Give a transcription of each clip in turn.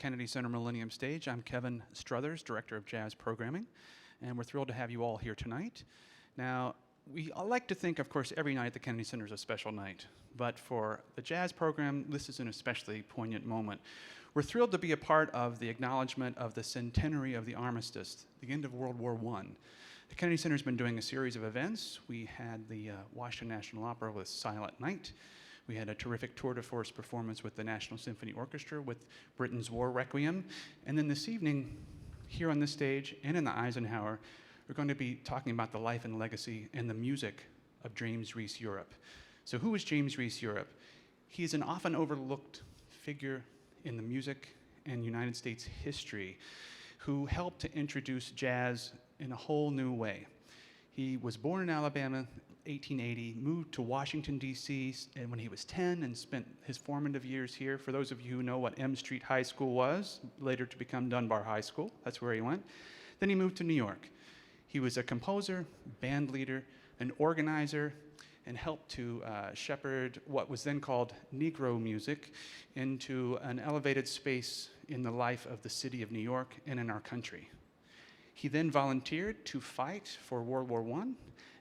Kennedy Center Millennium stage. I'm Kevin Struthers, Director of Jazz Programming, and we're thrilled to have you all here tonight. Now, we like to think, of course, every night at the Kennedy Center is a special night, but for the jazz program, this is an especially poignant moment. We're thrilled to be a part of the acknowledgement of the centenary of the armistice, the end of World War I. The Kennedy Center has been doing a series of events. We had the Washington National Opera with Silent Night. We had a terrific tour de force performance with the National Symphony Orchestra with Britain's War Requiem. And then this evening, here on this stage and in the Eisenhower, we're going to be talking about the life and legacy and the music of James Reese Europe. So who is James Reese Europe? He's an often overlooked figure in the music and United States history who helped to introduce jazz in a whole new way. He was born in Alabama, 1880, moved to Washington, D.C. when he was 10 and spent his formative years here. For those of you who know what M Street High School was, later to become Dunbar High School, that's where he went. Then he moved to New York. He was a composer, band leader, an organizer, and helped to shepherd what was then called Negro music into an elevated space in the life of the city of New York and in our country. He then volunteered to fight for World War I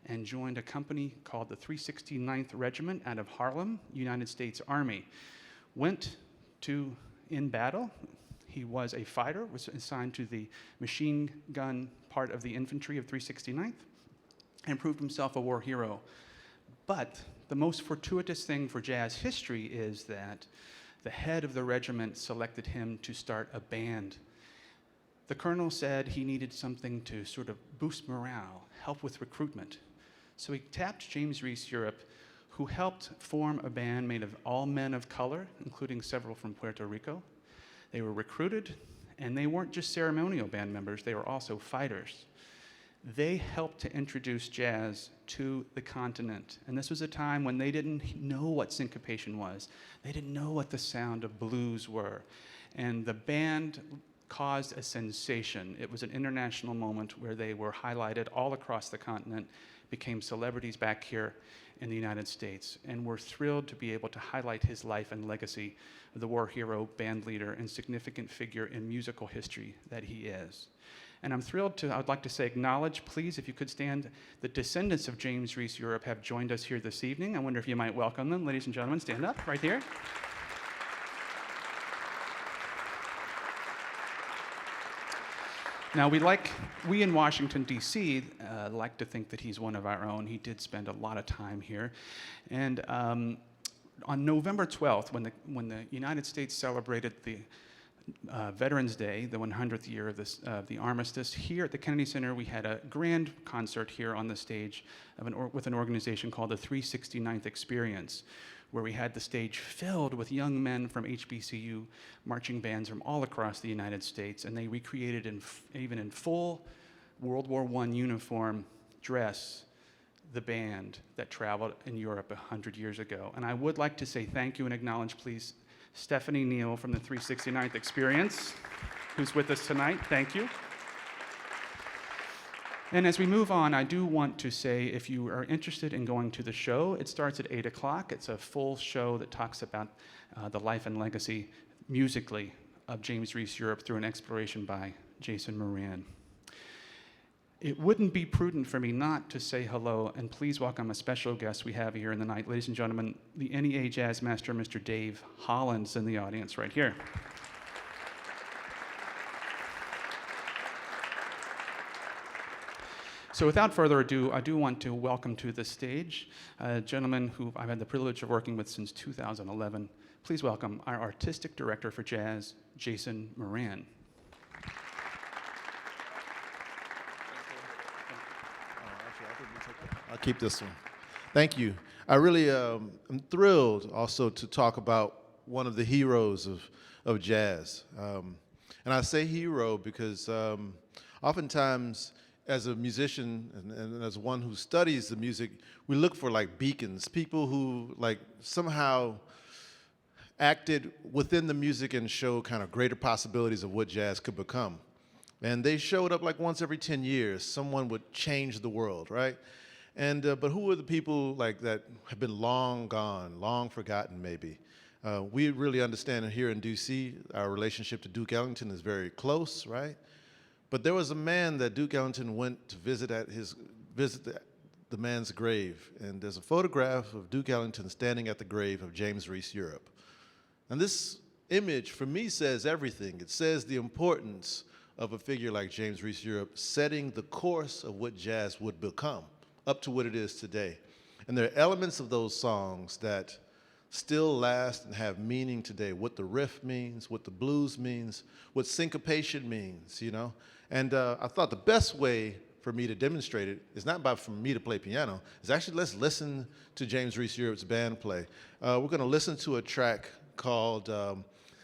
and joined a company called the 369th Regiment out of Harlem, United States Army. Went to in battle. He was a fighter, was assigned to the machine gun part of the infantry of 369th, and proved himself a war hero. But the most fortuitous thing for jazz history is that the head of the regiment selected him to start a band. The colonel said he needed something to sort of boost morale, help with recruitment. So he tapped James Reese Europe, who helped form a band made of all men of color, including several from Puerto Rico. They were recruited, and they weren't just ceremonial band members, they were also fighters. They helped to introduce jazz to the continent. And this was a time when they didn't know what syncopation was. They didn't know what the sound of blues were. And the band caused a sensation. It was an international moment where they were highlighted all across the continent, became celebrities back here in the United States. And we're thrilled to be able to highlight his life and legacy of the war hero, band leader, and significant figure in musical history that he is. And I'm thrilled to, I'd like to say, acknowledge, please, if you could stand, the Descendants of James Reese Europe have joined us here this evening. I wonder if you might welcome them. Ladies and gentlemen, stand up right here. Now, we in Washington, D.C., like to think that he's one of our own. He did spend a lot of time here. And on November 12th, when the United States celebrated the Veterans Day, the 100th year of the armistice, here at the Kennedy Center, we had a grand concert here on the stage with an organization called the 369th Experience, where we had the stage filled with young men from HBCU marching bands from all across the United States, and they recreated, even in full World War I uniform dress, the band that traveled in Europe 100 years ago. And I would like to say thank you and acknowledge, please, Stephanie Neal from the 369th Experience, who's with us tonight. Thank you. And as we move on, I do want to say, if you are interested in going to the show, it starts at 8 o'clock. It's a full show that talks about the life and legacy musically of James Reese Europe through an exploration by Jason Moran. It wouldn't be prudent for me not to say hello and please welcome a special guest we have here in the night. Ladies and gentlemen, the NEA Jazz Master, Mr. Dave Holland's in the audience right here. So without further ado, I do want to welcome to the stage a gentleman who I've had the privilege of working with since 2011. Please welcome our Artistic Director for Jazz, Jason Moran. I'll keep this one. Thank you. I really am thrilled also to talk about one of the heroes of jazz. And I say hero because oftentimes as a musician and as one who studies the music, we look for like beacons, people who like somehow acted within the music and showed kind of greater possibilities of what jazz could become. And they showed up like once every 10 years, someone would change the world, right? And but who are the people like that have been long gone, long forgotten maybe? We really understand it here in D.C., our relationship to Duke Ellington is very close, right? But there was a man that Duke Ellington went to visit the man's grave, and there's a photograph of Duke Ellington standing at the grave of James Reese Europe. And this image, for me, says everything. It says the importance of a figure like James Reese Europe setting the course of what jazz would become, up to what it is today. And there are elements of those songs that still last and have meaning today, what the riff means, what the blues means, what syncopation means, you know? And I thought the best way for me to demonstrate it is not for me to play piano, it's actually let's listen to James Reese Europe's band play. We're gonna listen to a track called,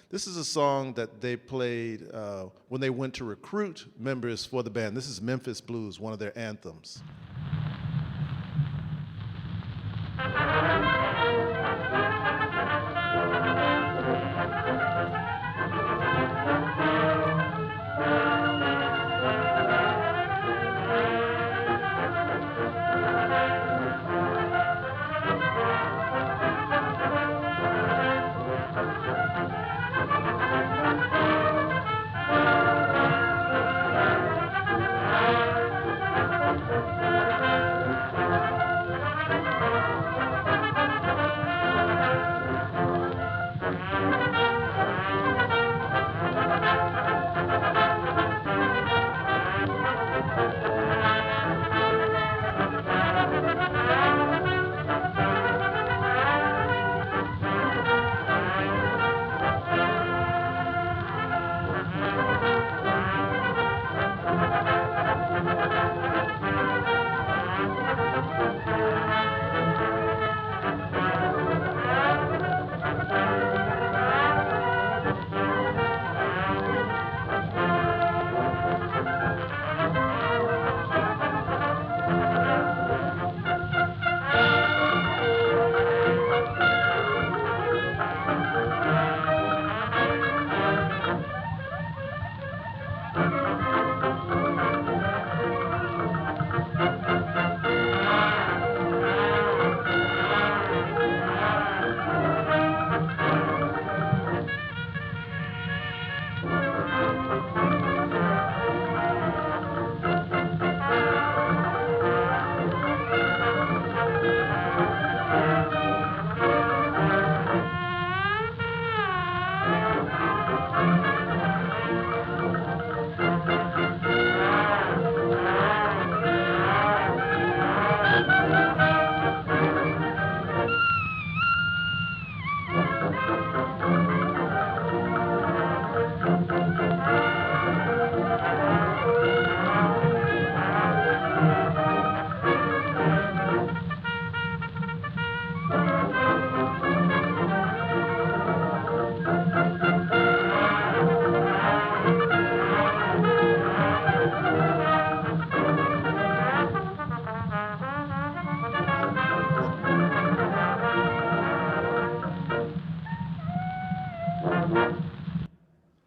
this is a song that they played when they went to recruit members for the band. This is Memphis Blues, one of their anthems.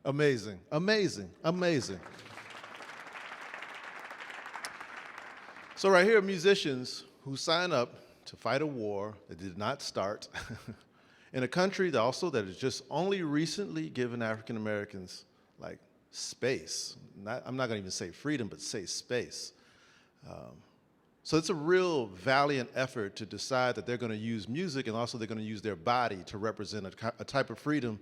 Amazing, amazing, amazing. So right here are musicians who sign up to fight a war that did not start in a country that also that has just only recently given African Americans like space. I'm not gonna even say freedom, but say space. So it's a real valiant effort to decide that they're gonna use music and also they're gonna use their body to represent a type of freedom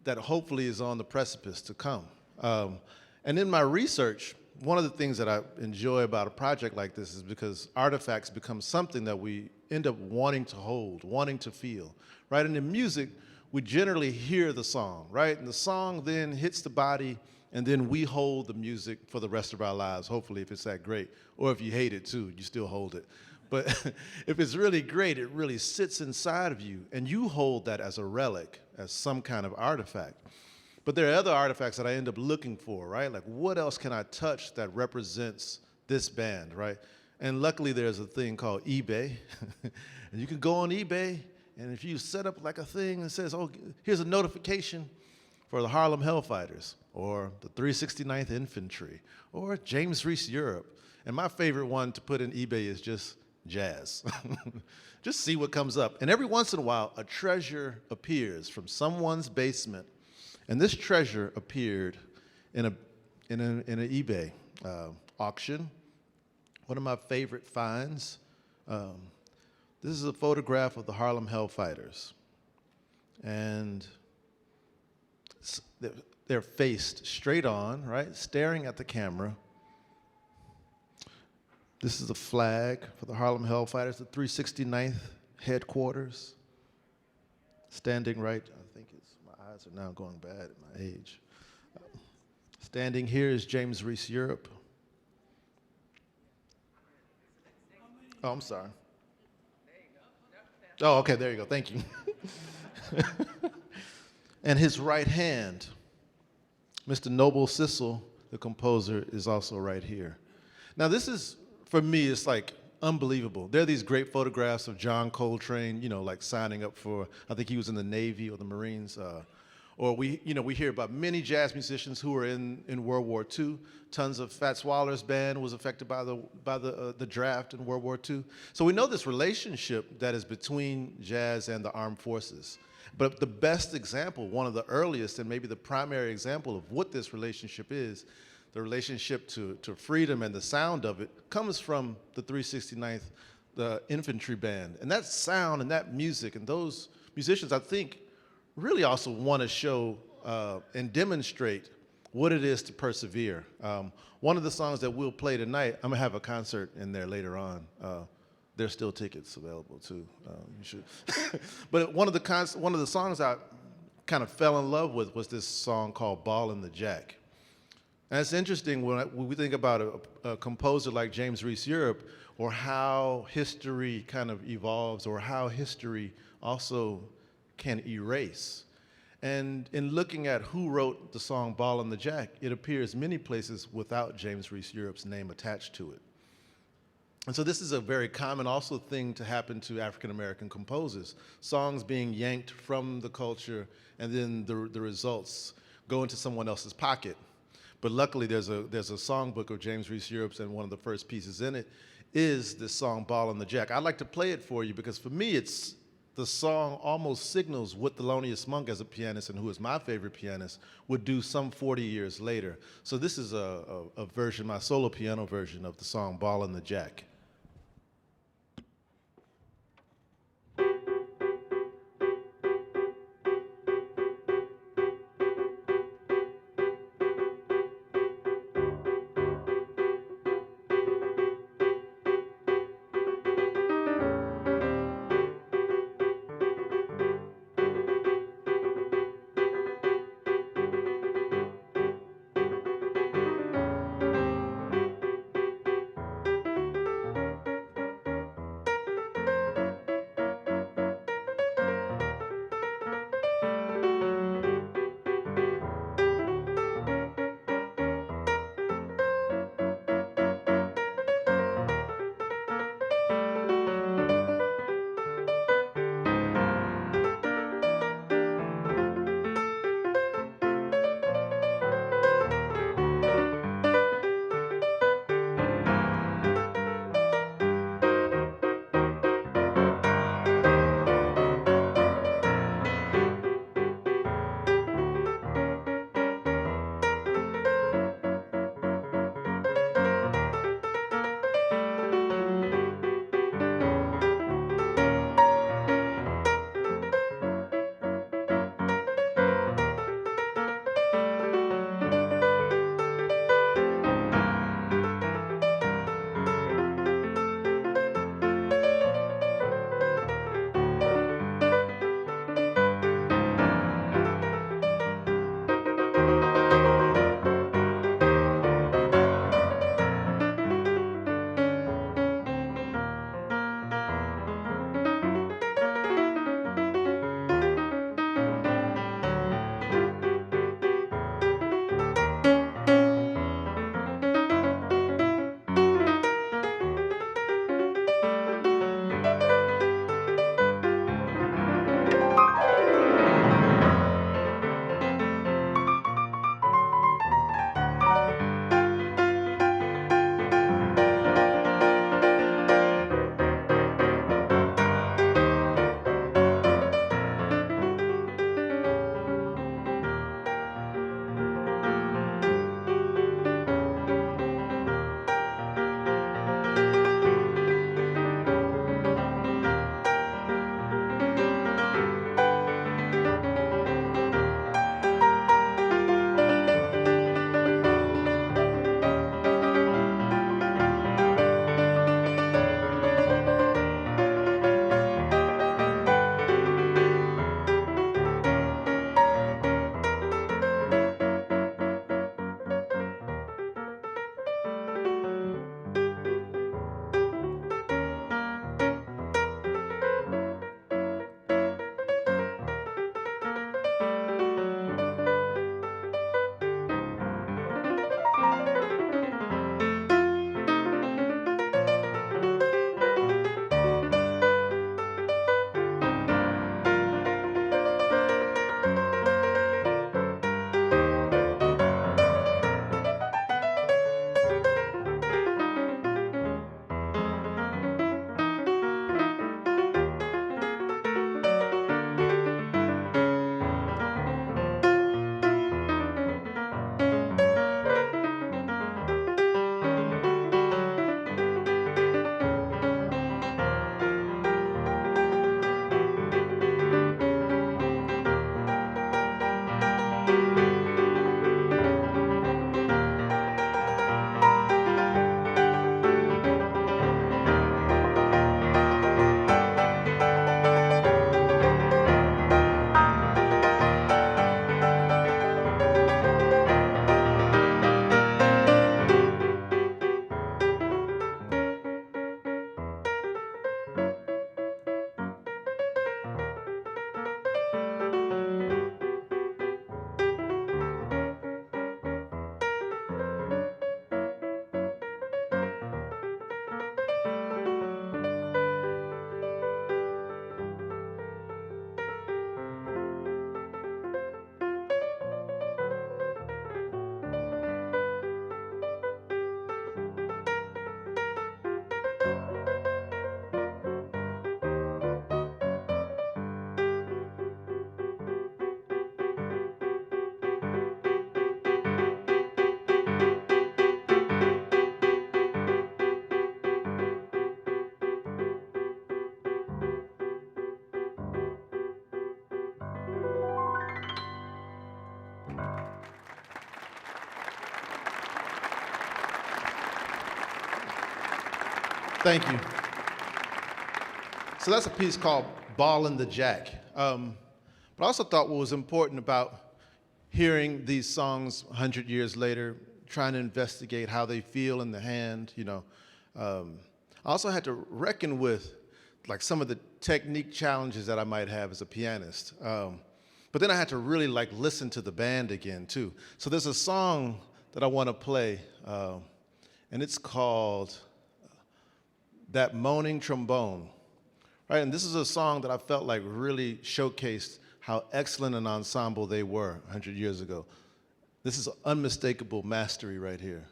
that hopefully is on the precipice to come. And in my research, one of the things that I enjoy about a project like this is because artifacts become something that we end up wanting to hold, wanting to feel, right? And in music, we generally hear the song, right? And the song then hits the body, and then we hold the music for the rest of our lives, hopefully, if it's that great. Or if you hate it too, you still hold it. But if it's really great, it really sits inside of you, and you hold that as a relic, as some kind of artifact. But there are other artifacts that I end up looking for, right? Like, what else can I touch that represents this band, right? And luckily, there's a thing called eBay. And you can go on eBay, and if you set up like a thing that says, oh, here's a notification for the Harlem Hellfighters, or the 369th Infantry, or James Reese Europe. And my favorite one to put in eBay is just jazz. Just see what comes up. And every once in a while, a treasure appears from someone's basement. And this treasure appeared in an eBay auction. One of my favorite finds. This is a photograph of the Harlem Hellfighters. And they're faced straight on, right, staring at the camera. This is a flag for the Harlem Hellfighters, the 369th headquarters. Standing right, I think my eyes are now going bad at my age. Standing here is James Reese Europe. Oh, I'm sorry. Oh, okay, there you go, thank you. And his right hand, Mr. Noble Sissel, the composer, is also right here. Now this is, for me, it's like unbelievable. There are these great photographs of John Coltrane, like signing up for, I think he was in the Navy or the Marines. Or we hear about many jazz musicians who were in World War II. Tons of Fats Waller's band was affected by the draft in World War II. So we know this relationship that is between jazz and the armed forces. But the best example, one of the earliest and maybe the primary example of what this relationship is, the relationship to freedom and the sound of it, comes from the 369th, the infantry band. And that sound and that music and those musicians, I think, really also want to show and demonstrate what it is to persevere. One of the songs that we'll play tonight, I'm gonna have a concert in there later on. There's still tickets available too. You should. But one of the songs I kind of fell in love with was this song called "Ball in the Jack." And it's interesting when we think about a composer like James Reese Europe, or how history kind of evolves, or how history also can erase. And in looking at who wrote the song Ball in the Jack, it appears many places without James Reese Europe's name attached to it. And so this is a very common also thing to happen to African American composers. Songs being yanked from the culture, and then the results go into someone else's pocket. But luckily there's a songbook of James Reese Europe's, and one of the first pieces in it is this song Ball in the Jack. I'd like to play it for you because for me the song almost signals what Thelonious Monk, as a pianist and who is my favorite pianist, would do some 40 years later. So this is a version, my solo piano version of the song Ball in the Jack. Thank you. So that's a piece called Ballin' the Jack. But I also thought what was important about hearing these songs 100 years later, trying to investigate how they feel in the hand, I also had to reckon with like some of the technique challenges that I might have as a pianist. But then I had to really like listen to the band again too. So there's a song that I want to play, and it's called That Moaning Trombone. Right, and this is a song that I felt like really showcased how excellent an ensemble they were 100 years ago. This is unmistakable mastery right here.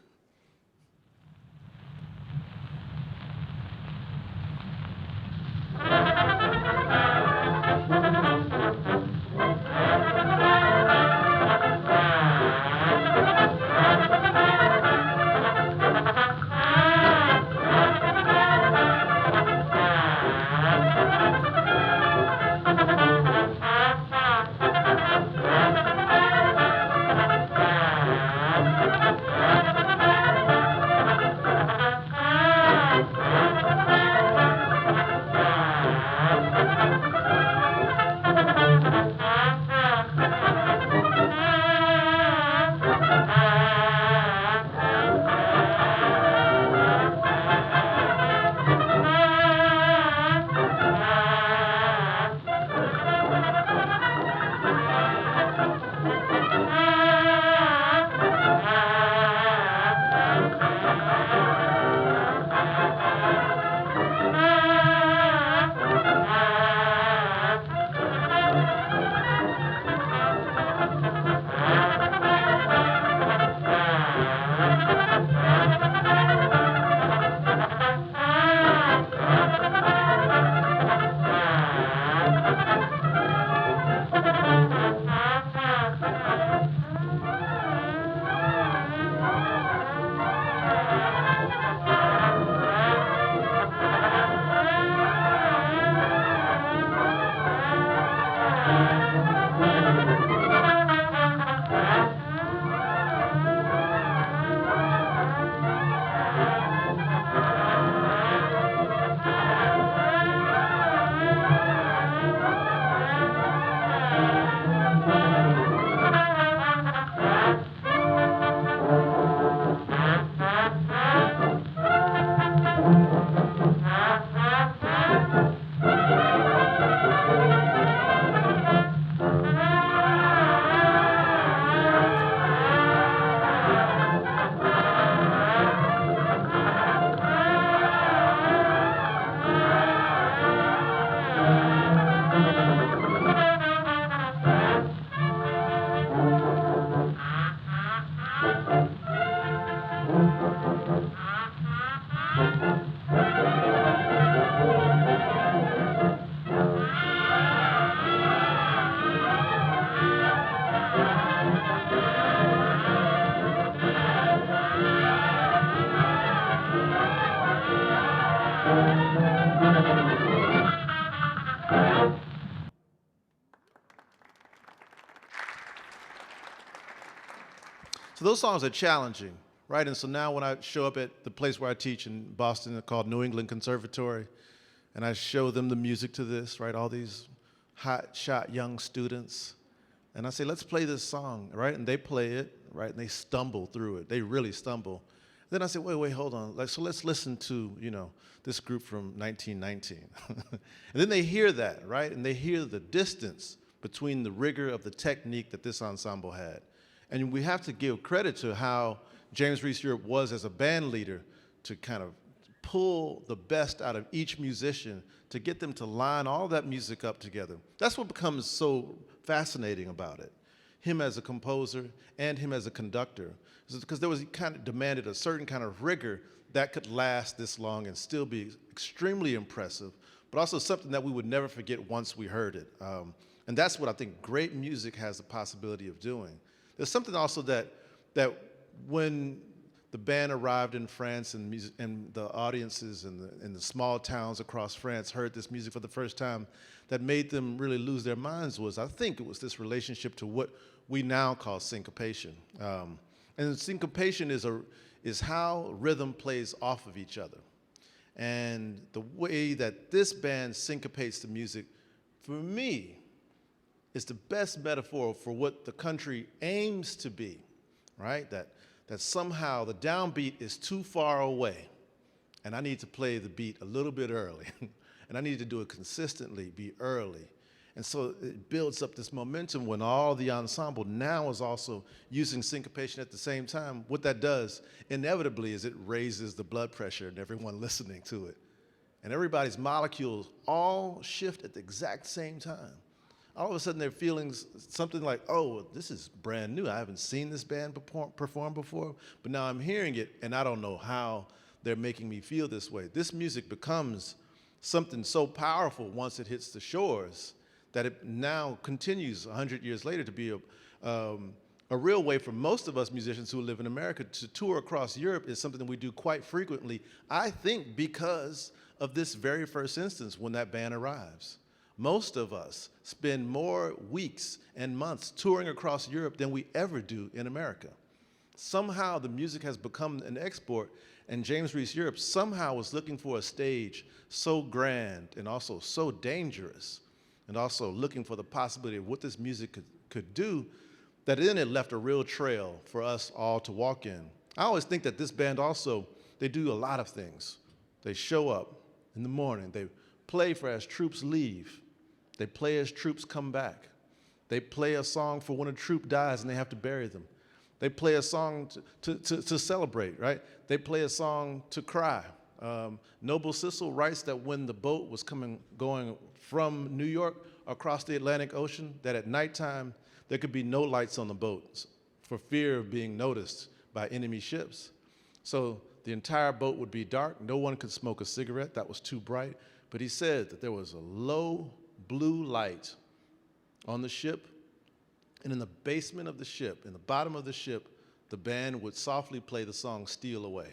So those songs are challenging, right? And so now when I show up at the place where I teach in Boston called New England Conservatory, and I show them the music to this, right? All these hot-shot young students. And I say, let's play this song, right? And they play it, right? And they stumble through it. They really stumble. Then I say, wait, hold on. So let's listen to, this group from 1919. And then they hear that, right? And they hear the distance between the rigor of the technique that this ensemble had. And we have to give credit to how James Reese Europe was as a band leader to kind of pull the best out of each musician to get them to line all that music up together. That's what becomes so fascinating about it. Him as a composer and him as a conductor. Because there was kind of demanded a certain kind of rigor that could last this long and still be extremely impressive, but also something that we would never forget once we heard it. And that's what I think great music has the possibility of doing. There's something also that when the band arrived in France and the audiences in the small towns across France heard this music for the first time, that made them really lose their minds I think it was this relationship to what we now call syncopation. And syncopation is how rhythm plays off of each other. And the way that this band syncopates the music, for me, is the best metaphor for what the country aims to be, right? That somehow the downbeat is too far away, and I need to play the beat a little bit early, and I need to do it consistently, be early. And so it builds up this momentum when all the ensemble now is also using syncopation at the same time. What that does, inevitably, is it raises the blood pressure in everyone listening to it. And everybody's molecules all shift at the exact same time. All of a sudden, they're feeling something like, oh, this is brand new. I haven't seen this band perform before, but now I'm hearing it, and I don't know how they're making me feel this way. This music becomes something so powerful once it hits the shores that it now continues 100 years later to be a real way for most of us musicians who live in America to tour across Europe. Is something that we do quite frequently, I think, because of this very first instance when that band arrives. Most of us spend more weeks and months touring across Europe than we ever do in America. Somehow the music has become an export, and James Reese Europe somehow was looking for a stage so grand and also so dangerous, and also looking for the possibility of what this music could do, that then it left a real trail for us all to walk in. I always think that this band also, they do a lot of things. They show up in the morning, they play for as troops leave, they play as troops come back, they play a song for when a troop dies and they have to bury them. They play a song to celebrate, right? They play a song to cry. Noble Sissel writes that when the boat was going from New York across the Atlantic Ocean, that at nighttime there could be no lights on the boats for fear of being noticed by enemy ships. So the entire boat would be dark. No one could smoke a cigarette. That was too bright. But he said that there was a low blue light on the ship, and in the basement of the ship, in the bottom of the ship, the band would softly play the song Steal Away.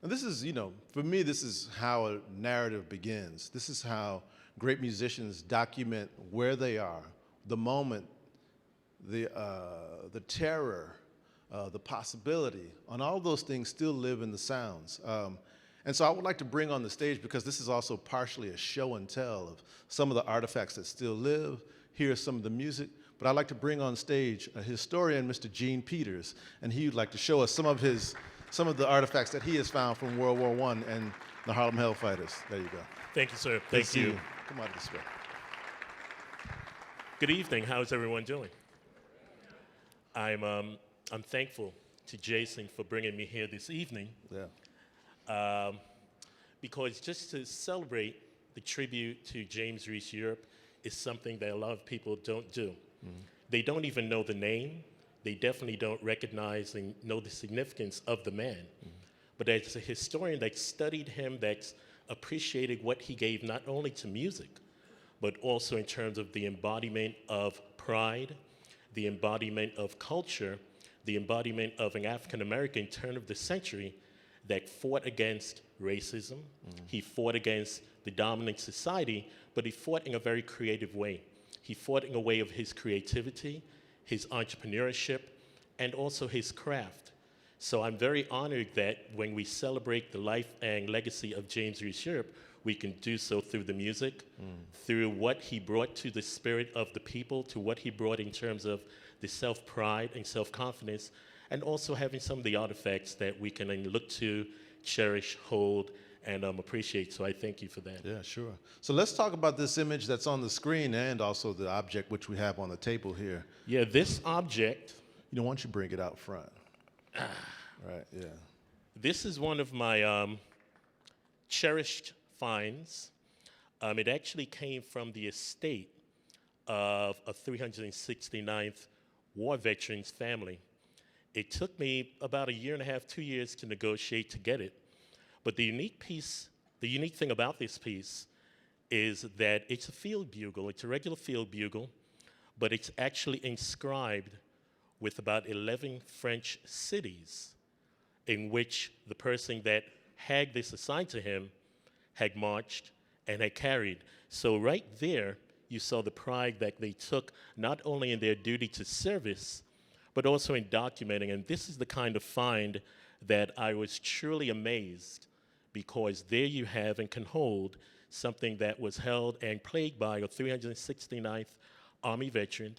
And this is, for me, this is how a narrative begins. This is how great musicians document where they are, the moment, the terror, the possibility, and all those things still live in the sounds. And so I would like to bring on the stage, because this is also partially a show and tell of some of the artifacts that still live. Here's some of the music. But I'd like to bring on stage a historian, Mr. Gene Peters, and he would like to show us some of the artifacts that he has found from World War I and the Harlem Hellfighters. There you go. Thank you, sir. Thank you. Come on this way. Good evening. How's everyone doing? I'm thankful to Jason for bringing me here this evening. Yeah. Because just to celebrate the tribute to James Reese Europe is something that a lot of people don't do. Mm-hmm. They don't even know the name. They definitely don't recognize and know the significance of the man. Mm-hmm. But as a historian that studied him, that's appreciated what he gave not only to music, but also in terms of the embodiment of pride, the embodiment of culture, the embodiment of an African-American turn of the century that fought against racism. Mm-hmm. He fought against the dominant society, but he fought in a very creative way. He fought in a way of his creativity, his entrepreneurship, and also his craft. So I'm very honored that when we celebrate the life and legacy of James Reese Europe, we can do so through the music, through what he brought to the spirit of the people, to what he brought in terms of the self-pride and self-confidence, and also having some of the artifacts that we can then look to, cherish, hold, and appreciate. So I thank you for that. Yeah, sure. So let's talk about this image that's on the screen and also the object which we have on the table here. Yeah, this object. Why don't you bring it out front? Right, yeah. This is one of my cherished finds. It actually came from the estate of a 369th war veteran's family. It took me about 1.5 years, 2 years to negotiate to get it. But the unique thing about this piece is that it's a field bugle. It's a regular field bugle, but it's actually inscribed with about 11 French cities in which the person that had this assigned to him had marched and had carried. So right there, you saw the pride that they took not only in their duty to service, but also in documenting. And this is the kind of find that I was truly amazed because there you have and can hold something that was held and played by a 369th Army veteran,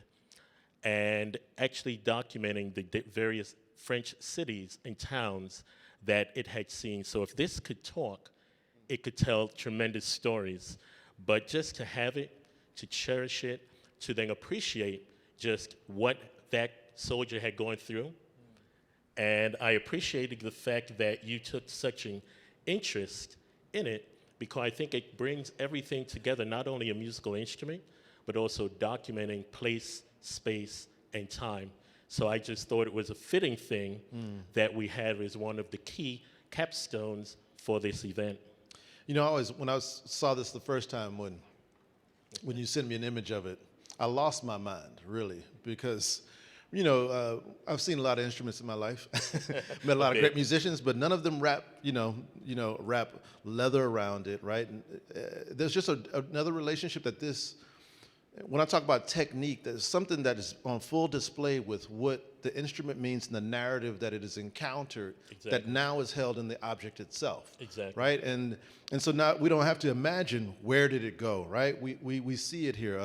and actually documenting the various French cities and towns that it had seen. So if this could talk, it could tell tremendous stories. But just to have it, to cherish it, to then appreciate just what that soldier had gone through. And I appreciated the fact that you took such an interest in it, because I think it brings everything together, not only a musical instrument, but also documenting place, space, and time. So I just thought it was a fitting thing that we had as one of the key capstones for this event. You know, when I saw this the first time, when you sent me an image of it, I lost my mind, really, because, you know, I've seen a lot of instruments in my life, met a lot of great musicians, but none of them wrap leather around it, right? And, there's just another relationship that this. When I talk about technique, there's something that is on full display with what the instrument means and the narrative that it is encountered that now is held in the object itself. Exactly. Right? And so now we don't have to imagine where did it go, right? We see it here.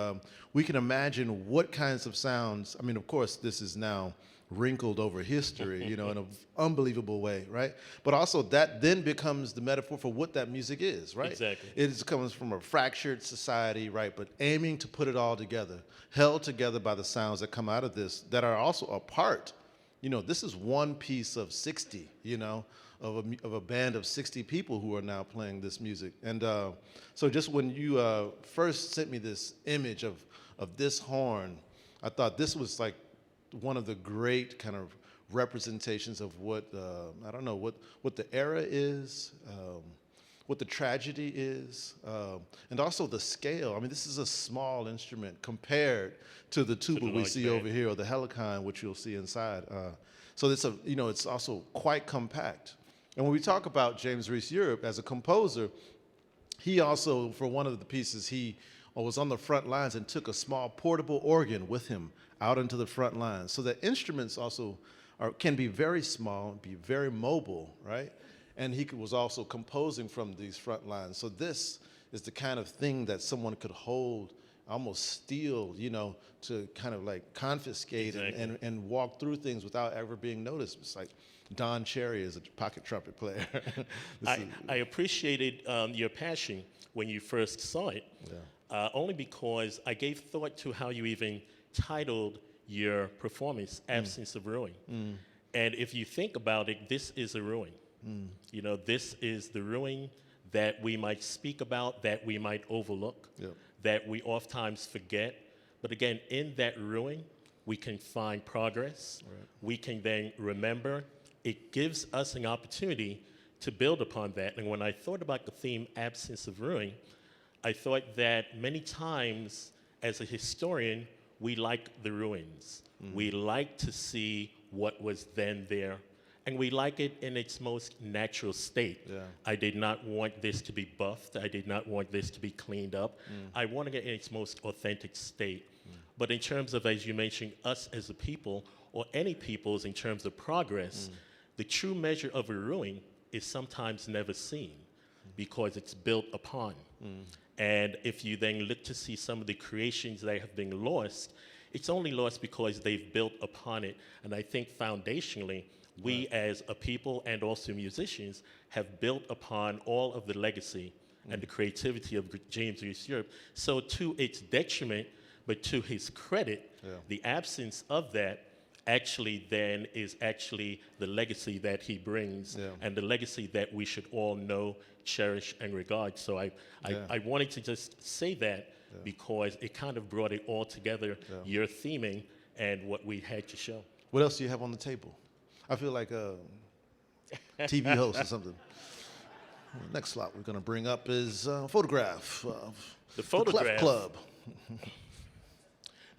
We can imagine what kinds of sounds. I mean, of course, this is now wrinkled over history, you know, in an unbelievable way, right? But also that then becomes the metaphor for what that music is, right? Exactly. It comes from a fractured society, right? But aiming to put it all together, held together by the sounds that come out of this that are also a part. You know, this is one piece of 60, you know, of a band of 60 people who are now playing this music. And so just when you first sent me this image of this horn, I thought this was like one of the great kind of representations of what I don't know what the era is, what the tragedy is, and also the scale. I mean, this is a small instrument compared to the tuba we see over here, or the helicon, which you'll see inside. So it's also quite compact. And when we talk about James Reese Europe as a composer, he also, for one of the pieces, he was on the front lines and took a small portable organ with him out into the front lines. So the instruments also can be very small, be very mobile, right? And he was also composing from these front lines. So this is the kind of thing that someone could hold, almost steal, you know, to kind of like confiscate and walk through things without ever being noticed. It's like Don Cherry is a pocket trumpet player. I appreciated your passion when you first saw it, only because I gave thought to how you even titled your performance, Absence of Ruin. And if you think about it, this is a ruin. You know, this is the ruin that we might speak about, that we might overlook, that we oftentimes forget. But again, in that ruin, we can find progress. We can then remember. It gives us an opportunity to build upon that. And when I thought about the theme, Absence of Ruin, I thought that many times as a historian, we like the ruins. We like to see what was then there, and we like it in its most natural state. I did not want this to be buffed. I did not want this to be cleaned up. I wanted it in its most authentic state. But in terms of, as you mentioned, us as a people, or any peoples in terms of progress, the true measure of a ruin is sometimes never seen because it's built upon. And if you then look to see some of the creations that have been lost, it's only lost because they've built upon it. And I think foundationally, we as a people and also musicians have built upon all of the legacy and the creativity of James Reese Europe. So to its detriment, but to his credit, the absence of that actually then is actually the legacy that he brings and the legacy that we should all know, cherish, and regard. So I wanted to just say that because it kind of brought it all together, your theming and what we had to show. What else do you have on the table? I feel like a TV host or something. Next slot we're going to bring up is a photograph of the Photograph Clef Club.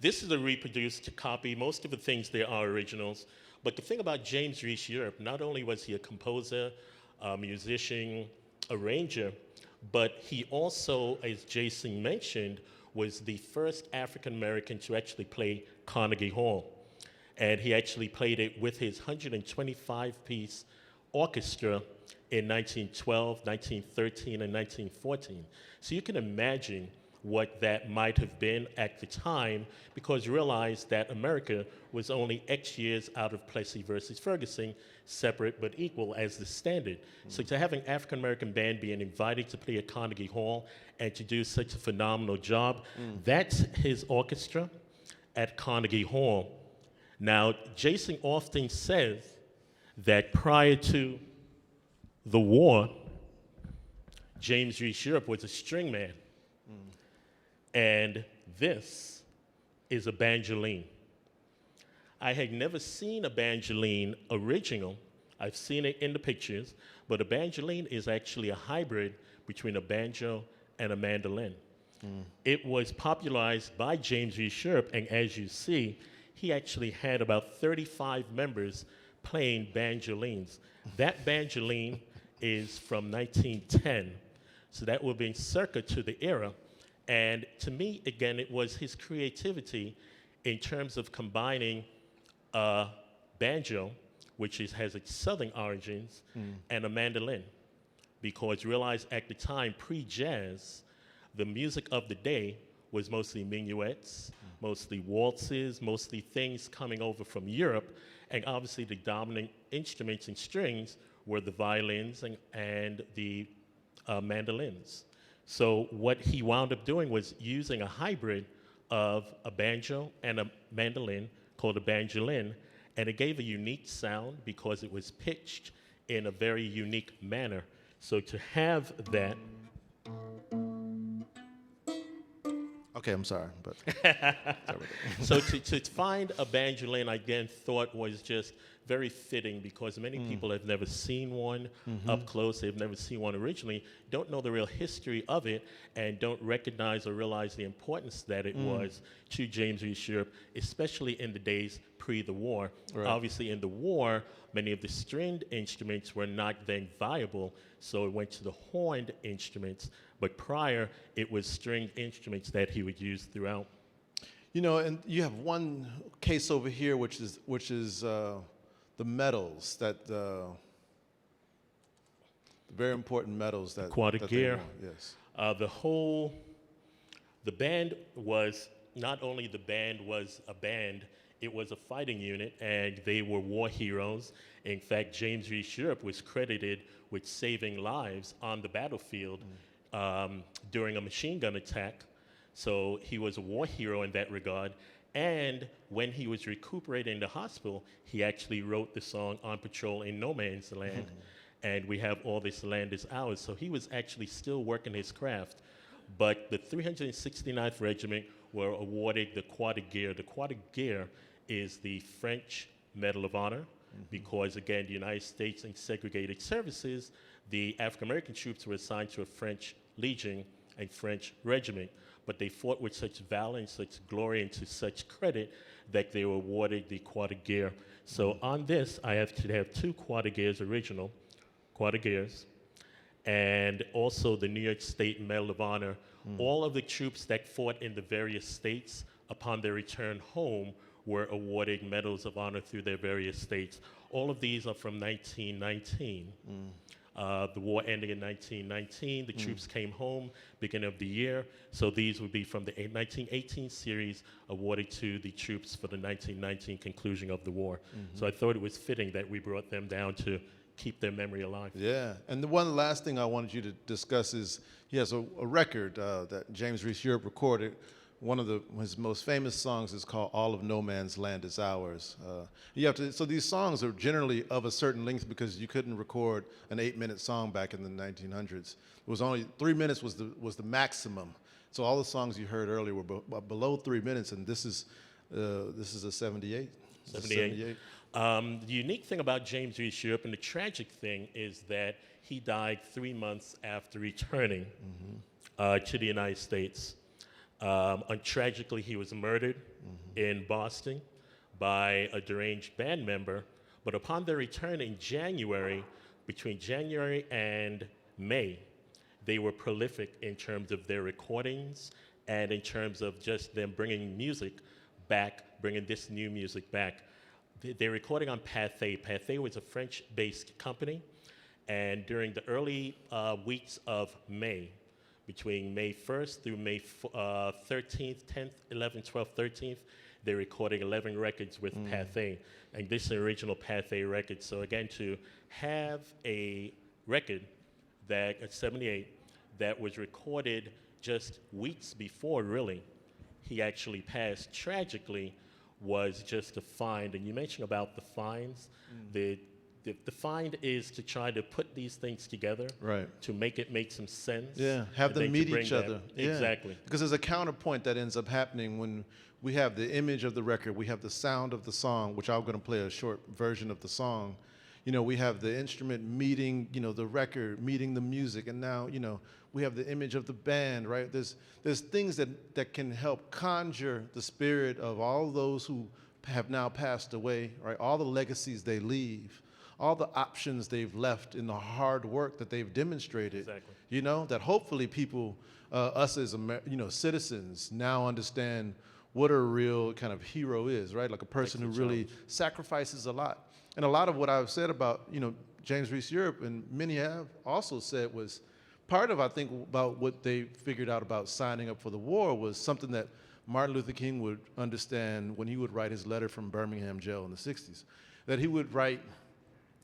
This is a reproduced copy. Most of the things there are originals. But the thing about James Reese Europe, not only was he a composer, a musician, arranger, but he also, as Jason mentioned, was the first African American to actually play Carnegie Hall. And he actually played it with his 125-piece orchestra in 1912, 1913, and 1914. So you can imagine what that might have been at the time, because realize that America was only X years out of Plessy versus Ferguson, separate but equal as the standard. So to have an African American band being invited to play at Carnegie Hall and to do such a phenomenal job, that's his orchestra at Carnegie Hall. Now, Jason often says that prior to the war, James Reese Europe was a string man. And this is a banjoline. I had never seen a banjoline original. I've seen it in the pictures, but a banjoline is actually a hybrid between a banjo and a mandolin. It was popularized by James Reese Europe, and as you see, he actually had about 35 members playing banjolines. That banjoline is from 1910, so that would have been circa to the era. And to me, again, it was his creativity in terms of combining a banjo, which has its southern origins, and a mandolin. Because realize at the time, pre-jazz, the music of the day was mostly minuets, mostly waltzes, mostly things coming over from Europe, and obviously the dominant instruments and strings were the violins and the mandolins. So what he wound up doing was using a hybrid of a banjo and a mandolin called a banjolin, and it gave a unique sound because it was pitched in a very unique manner. So to have that... Okay, I'm sorry, but So to find a banjolin, I again thought was just very fitting, because many people have never seen one up close. They've never seen one originally, don't know the real history of it, and don't recognize or realize the importance that it was to James Reese Europe, especially in the days pre the war. Right. Obviously, in the war, many of the stringed instruments were not then viable, so it went to the horned instruments. But prior, it was stringed instruments that he would use throughout. you know, and you have one case over here, which is the medals that the very important medals that Quad that gear. they won. Yes. The band was, not only the band was a band, it was a fighting unit, and they were war heroes. In fact, James Reese Europe was credited with saving lives on the battlefield during a machine gun attack. So he was a war hero in that regard. And when he was recuperating in the hospital, he actually wrote the song On Patrol in No Man's Land. And we have All This Land Is Ours. So he was actually still working his craft. But the 369th Regiment were awarded the Croix de Guerre. The Croix de Guerre is the French Medal of Honor, because, again, the United States in segregated services, the African-American troops were assigned to a French Legion and French regiment. But they fought with such valor and such glory and to such credit that they were awarded the Croix de Guerre. So on this, I actually have two Croix de Guerres original, Croix de Guerres, and also the New York State Medal of Honor. All of the troops that fought in the various states upon their return home were awarded medals of honor through their various states. All of these are from 1919. The war ended in 1919. The troops came home beginning of the year. So these would be from the 1918 series awarded to the troops for the 1919 conclusion of the war. So I thought it was fitting that we brought them down to keep their memory alive. Yeah, and the one last thing I wanted you to discuss is he has a record that James Reese Europe recorded. One of his most famous songs is called All of No Man's Land Is Ours. So these songs are generally of a certain length because you couldn't record an 8-minute song back in the 1900s. It was only 3 minutes was the maximum. So all the songs you heard earlier were below 3 minutes, and this is a 78. 78. The unique thing about James Reese Europe, and the tragic thing, is that he died 3 months after returning to the United States. Tragically, he was murdered in Boston by a deranged band member. But upon their return in January, between January and May, they were prolific in terms of their recordings and in terms of just them bringing music back, bringing this new music back. they're recording on Pathé. Pathé was a French-based company, and during the early weeks of May, between May 1st through May 13th, 10th, 11th, 12th, 13th, they're recording 11 records with Pathé, and this is an original Pathé record. So again, to have a record that at 78 that was recorded just weeks before, really, he actually passed tragically, was just a find. And you mentioned about the finds. The find is to try to put these things together, Right. to make it make some sense. Yeah, have and them then to meet bring each that- other. Yeah. Exactly. Because there's a counterpoint that ends up happening when we have the image of the record, we have the sound of the song, which I'm going to play a short version of the song. You know, we have the instrument meeting, you know, the record, meeting the music, and now, you know, we have the image of the band, right? There's things that can help conjure the spirit of all those who have now passed away, right? All the legacies they leave, all the options they've left in the hard work that they've demonstrated. Exactly. You know, that hopefully people, us as citizens, now understand what a real kind of hero is, right? Like a person who really sacrifices a lot. And a lot of what I've said about, you know, James Reese Europe, and many have also said, was part of, I think, about what they figured out about signing up for the war was something that Martin Luther King would understand when he would write his letter from Birmingham jail in the 60s, that he would write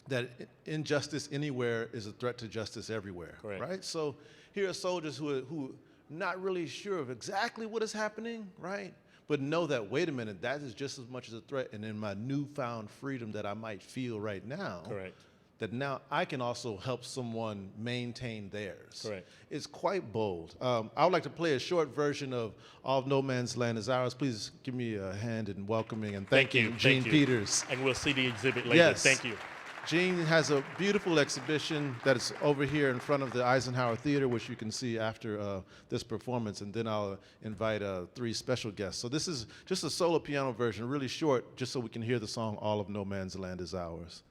that injustice anywhere is a threat to justice everywhere, Correct. right? So here are soldiers who are not really sure of exactly what is happening, right? But know that, wait a minute, that is just as much as a threat, and in my newfound freedom that I might feel right now, Correct. that now I can also help someone maintain theirs. Correct. It's quite bold. I would like to play a short version of All of No Man's Land is Ours. Please give me a hand in welcoming and thanking Gene Peters. And we'll see the exhibit later. Yes. Thank you. Gene has a beautiful exhibition that is over here in front of the Eisenhower Theater, which you can see after this performance, and then I'll invite 3 special guests. So this is just a solo piano version, really short, just so we can hear the song All of No Man's Land is Ours.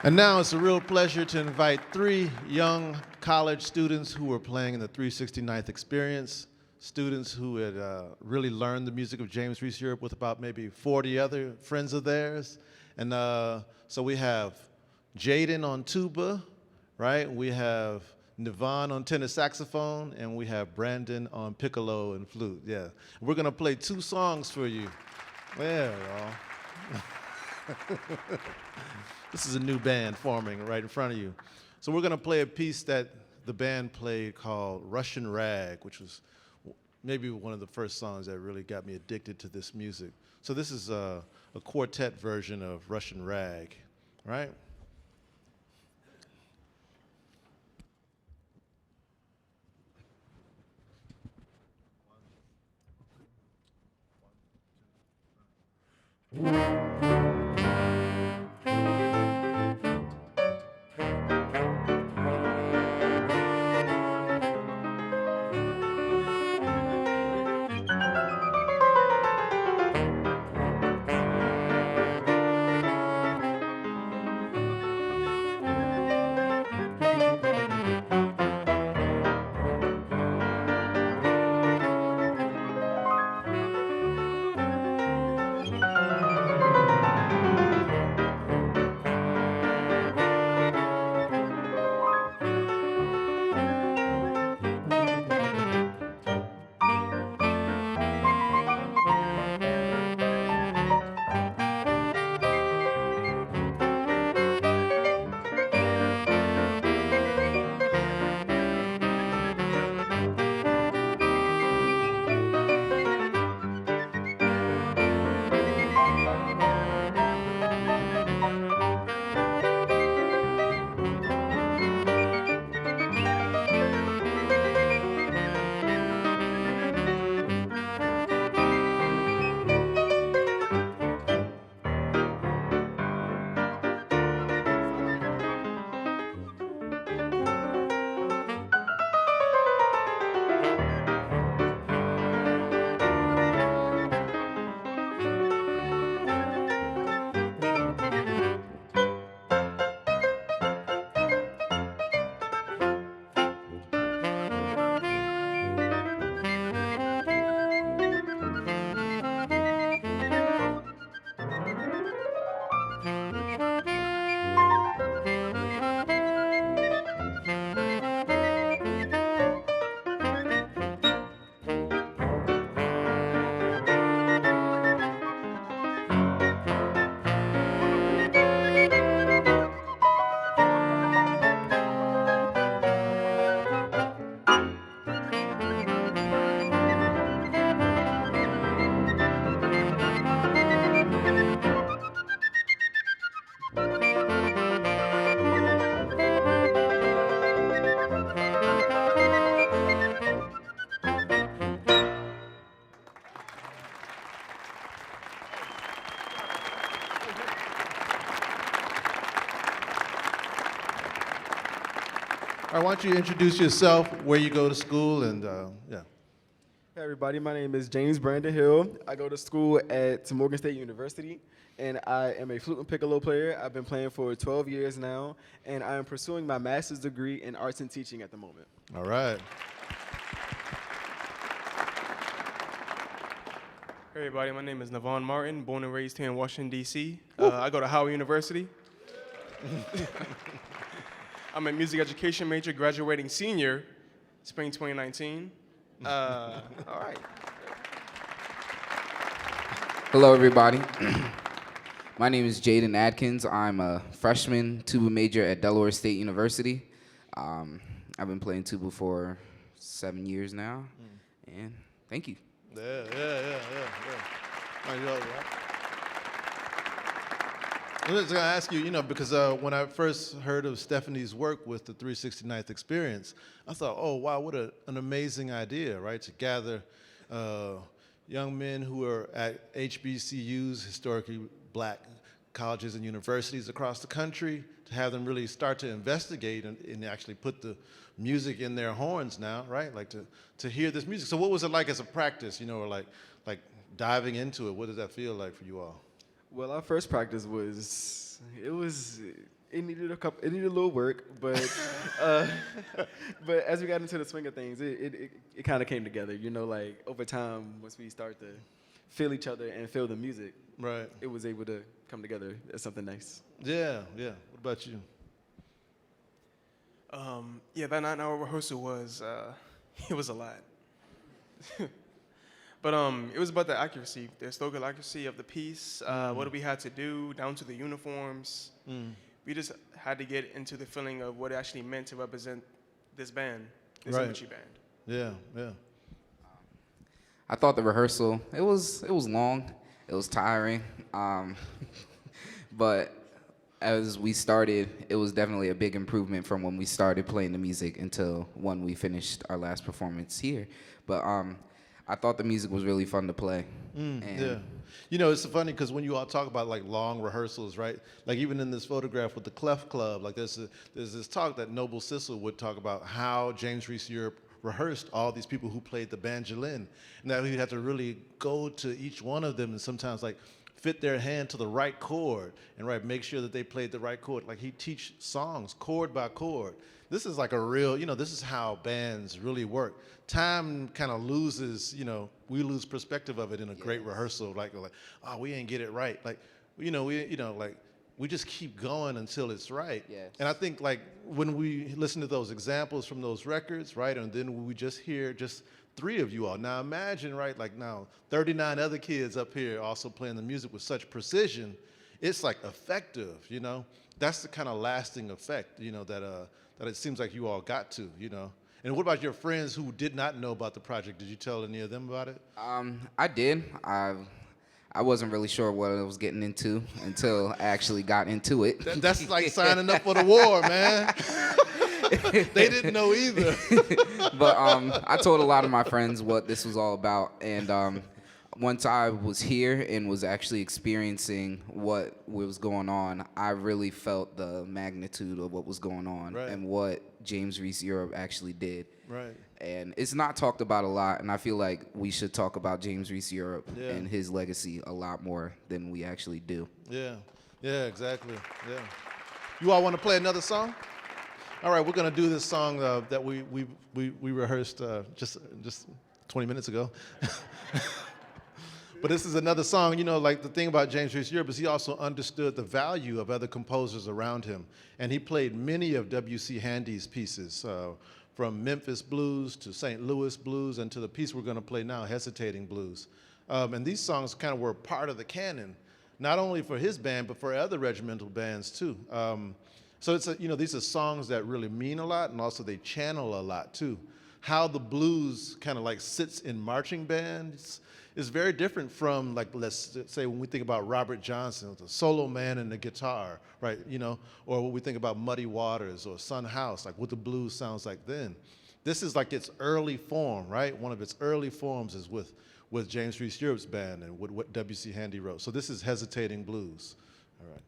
And now it's a real pleasure to invite 3 young college students who were playing in the 369th Experience, students who had really learned the music of James Reese Europe with about maybe 40 other friends of theirs. And so we have Jaden on tuba, right? We have Nivon on tenor saxophone, and we have Brandon on piccolo and flute, yeah. We're gonna play 2 songs for you. There, y'all. This is a new band forming right in front of you. So we're going to play a piece that the band played called Russian Rag, which was maybe one of the first songs that really got me addicted to this music. So this is a quartet version of Russian Rag, right? All right, why don't you introduce yourself, where you go to school, and yeah. Hey everybody, my name is James Brandon Hill. I go to school at Morgan State University, and I am a flute and piccolo player. I've been playing for 12 years now, and I am pursuing my master's degree in arts and teaching at the moment. All right. Hey everybody, my name is Navon Martin, born and raised here in Washington, D.C. I go to Howard University. I'm a music education major, graduating senior, spring 2019. All right. Hello, everybody. My name is Jaden Adkins. I'm a freshman tuba major at Delaware State University. I've been playing tuba for 7 years now, and thank you. Yeah. I was going to ask you, because when I first heard of Stephanie's work with the 369th Experience, I thought, oh, wow, what an amazing idea, right? To gather young men who are at HBCUs, historically black colleges and universities across the country, to have them really start to investigate and actually put the music in their horns now, right? Like to hear this music. So what was it like as a practice, or like diving into it? What does that feel like for you all? Well, our first practice it needed a little work, but but as we got into the swing of things, it kind of came together. Like over time, once we start to feel each other and feel the music, right, it was able to come together as something nice. Yeah. What about you? That 9-hour rehearsal was, it was a lot. But it was about the accuracy, the historical accuracy of the piece, what we had to do, down to the uniforms, we just had to get into the feeling of what it actually meant to represent this band, this Right. infantry band. Yeah, yeah. I thought the rehearsal, it was long, it was tiring, but as we started, it was definitely a big improvement from when we started playing the music until when we finished our last performance here. But I thought the music was really fun to play. And Yeah. You know, it's funny because when you all talk about like long rehearsals, right? Like even in this photograph with the Clef Club, like there's this talk that Noble Sissel would talk about how James Reese Europe rehearsed all these people who played the bandolin, and that he'd have to really go to each one of them and sometimes like fit their hand to the right chord and right make sure that they played the right chord. Like he'd teach songs chord by chord. This is like a real, you know, this is how bands really work. Time kind of loses, you know, we lose perspective of it in a great rehearsal. Like, oh, we ain't get it right. Like, we just keep going until it's right. Yes. And I think like when we listen to those examples from those records, right, and then we just hear just 3 of you all. Now imagine, right, like now 39 other kids up here also playing the music with such precision. It's like effective, you know. That's the kind of lasting effect, you know, that it seems like you all got to, you know. And what about your friends who did not know about the project? Did you tell any of them about it? I did. I wasn't really sure what I was getting into until I actually got into it. That's like signing up for the war, man. They didn't know either. But I told a lot of my friends what this was all about, and once I was here and was actually experiencing what was going on, I really felt the magnitude of what was going on Right. and what James Reese Europe actually did. Right. And it's not talked about a lot, and I feel like we should talk about James Reese Europe Yeah. and his legacy a lot more than we actually do. Yeah. Yeah, exactly. Yeah. You all want to play another song? All right, we're going to do this song that we rehearsed just 20 minutes ago. But this is another song, you know, like the thing about James Reese Europe is he also understood the value of other composers around him. And he played many of W.C. Handy's pieces, from Memphis Blues to St. Louis Blues and to the piece we're going to play now, Hesitating Blues. And these songs kind of were part of the canon, not only for his band, but for other regimental bands too. So it's you know, these are songs that really mean a lot, and also they channel a lot too. How the blues kind of like sits in marching bands is very different from, like, let's say when we think about Robert Johnson, the solo man and the guitar, right? You know, or when we think about Muddy Waters or Son House, like what the blues sounds like then. This is like its early form, right? One of its early forms is with James Reese Europe's band and what W.C. Handy wrote. So this is Hesitating Blues. All right.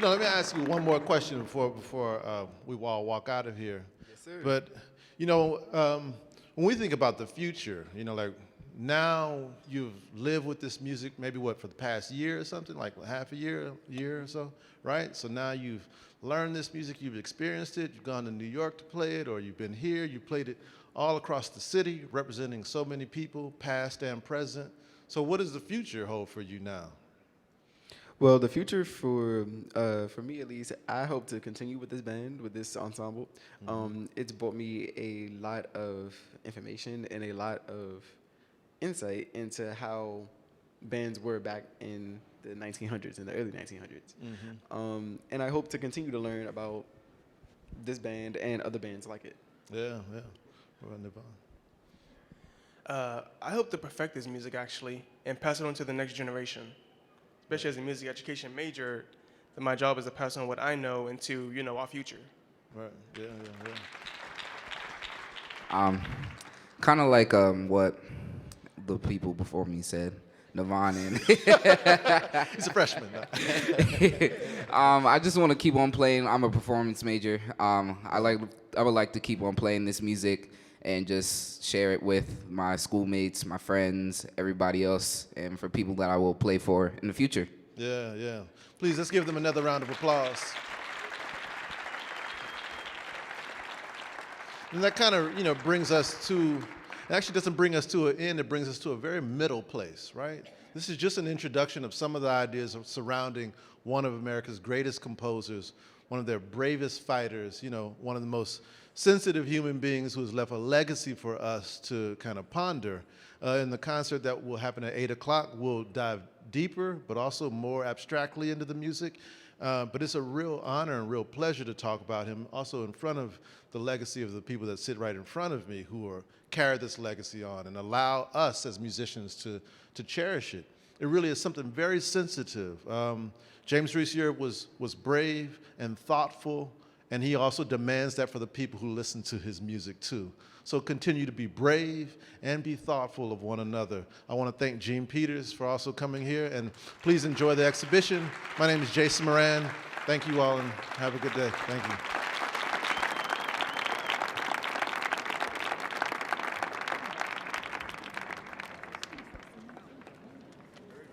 let me ask you one more question before we all walk out of here. Yes, sir. But, when we think about the future, like now you've lived with this music maybe for the past year or something, like half a year or so, right? So now you've learned this music, you've experienced it, you've gone to New York to play it, or you've been here, you played it all across the city, representing so many people, past and present. So what does the future hold for you now? Well, the future for me at least, I hope to continue with this band, with this ensemble. It's brought me a lot of information and a lot of insight into how bands were back in the 1900s, in the early 1900s. And I hope to continue to learn about this band and other bands like it. Yeah. What about Nirvana? I hope to perfect this music actually and pass it on to the next generation. Especially as a music education major, then my job is to pass on what I know into, our future. Right. Yeah. Kind of like what the people before me said, Nirvana. And He's a freshman. I just want to keep on playing. I'm a performance major. I would like to keep on playing this music and just share it with my schoolmates, my friends, everybody else, and for people that I will play for in the future. Yeah. Please, let's give them another round of applause. And that kind of, brings us to, it actually doesn't bring us to an end, it brings us to a very middle place, right? This is just an introduction of some of the ideas surrounding one of America's greatest composers, one of their bravest fighters, one of the most sensitive human beings who has left a legacy for us to kind of ponder. In the concert that will happen at 8 o'clock, we'll dive deeper, but also more abstractly into the music. But it's a real honor and real pleasure to talk about him, also in front of the legacy of the people that sit right in front of me who are carry this legacy on and allow us as musicians to cherish it. It really is something very sensitive. James Reese Europe was brave and thoughtful, and he also demands that for the people who listen to his music too. So continue to be brave and be thoughtful of one another. I want to thank Gene Peters for also coming here, and please enjoy the exhibition. My name is Jason Moran. Thank you all, and have a good day. Thank you.